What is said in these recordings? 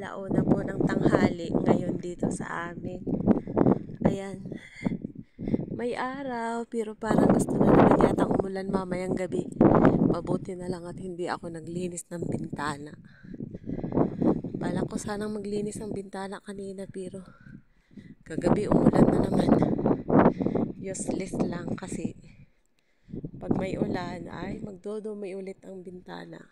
alauna po ng tanghali ngayon dito sa amin. Ayan. May araw pero parang gusto na naman yatang umulan mamayang gabi. Mabuti na lang at hindi ako naglinis ng bintana. Balak ko sanang maglinis ng bintana kanina pero kagabi umulan na naman. Useless lang kasi pag may ulan ay magdodumi ulit ang bintana.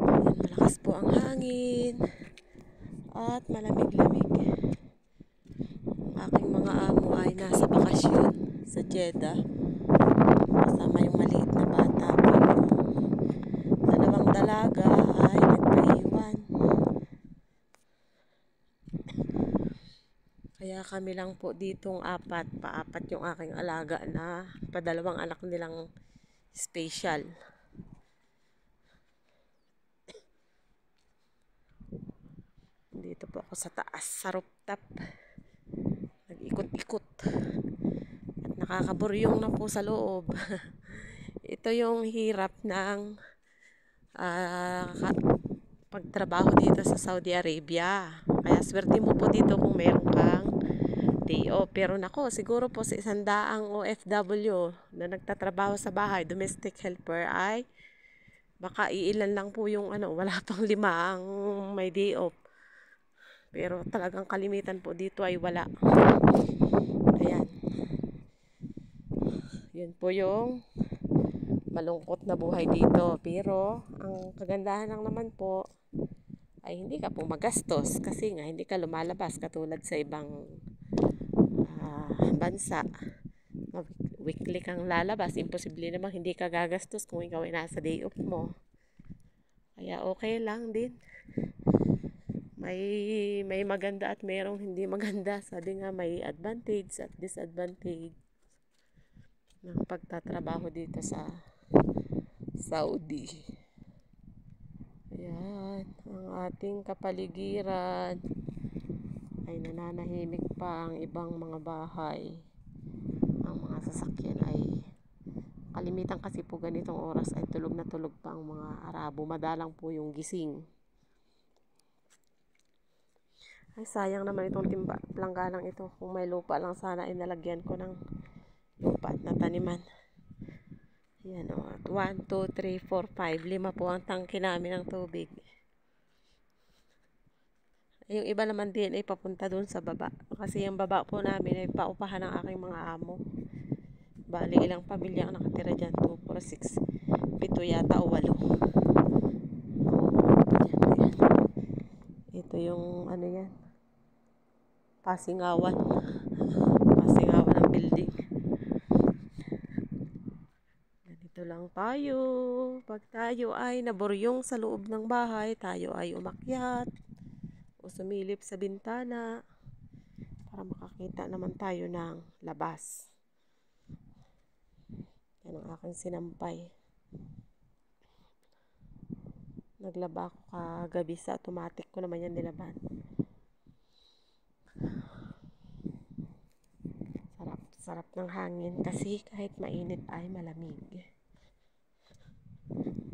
Ayan, malakas po ang hangin at malamig-lamig. Ang aking mga amo ay nasa bakasyon sa Jeddah. Kasama yung maliit na bata. Dalawang dalaga ay nagpaiwan. Kaya kami lang po ditong paapat yung aking alaga na padalawang anak nilang special. Dito po ako sa taas, sa rooftop. Nag-ikot-ikot. At nakakaburyong na po sa loob. Ito yung hirap ng pagtrabaho dito sa Saudi Arabia. Kaya swerte mo po dito kung meron kang day off. Pero nako, siguro po sa 100 OFW na nagtatrabaho sa bahay, domestic helper ay baka iilan lang po yung wala pang 5 ang may day off. Pero talagang kalimitan po dito ay wala. Ayan. Yun po yung malungkot na buhay dito. Pero ang kagandahan lang naman po ay hindi ka po magastos kasi nga hindi ka lumalabas katulad sa ibang bansa. Weekly kang lalabas. Imposible namang hindi ka gagastos kung ikaw ay nasa day off mo. Kaya okay lang din. May maganda at mayroong hindi maganda. Sabi nga may advantage at disadvantage ng pagtatrabaho dito sa Saudi. Ayan, ang ating kapaligiran ay nananahimik pa ang ibang mga bahay. Ang mga sasakyan ay kalimitan kasi po ganitong oras ay tulog na tulog pa ang mga Arabo. Madalang po yung gising. Ay, sayang naman itong plangganang ito. Kung may lupa lang sana, inalagyan ko ng lupa at nataniman. Yan o. 1, 2, 3, 4, 5. 5 po ang tangke namin ng tubig. Yung iba naman din ay papunta dun sa baba. Kasi yung baba po namin ay paupahan ng aking mga amo. Bali, ilang pamilya ang nakatira dyan. 2, 4, 6, 7 yata o 8. Ito yung yan. Pasingawan ng building. Ganito lang tayo. Pag tayo ay naburyong sa loob ng bahay, tayo ay umakyat o sumilip sa bintana para makakita naman tayo ng labas. Yan ang aking sinampay. Naglaba ako kagabi sa automatic ko naman yan nilaban. Sarap ng hangin kasi kahit mainit ay malamig.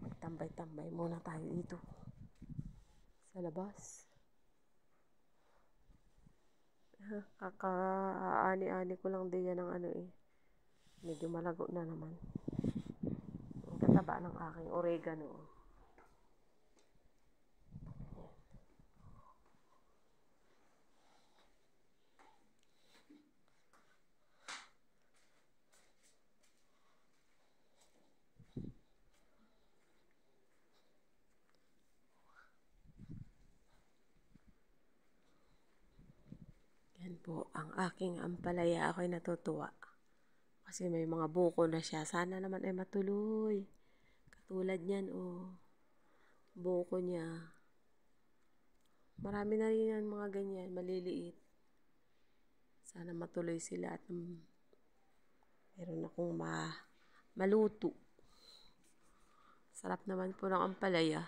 Magtambay-tambay muna tayo dito sa labas. Kakaani-ani ko lang din yan ng medyo malago na naman. Ang kataba ng aking oregano. Yan po, ang aking ampalaya. Ako'y natutuwa. Kasi may mga buko na siya. Sana naman ay matuloy. Katulad niyan, buko niya. Marami na rin yan mga ganyan, maliliit. Sana matuloy sila at meron akong maluto. Sarap naman po ng ampalaya.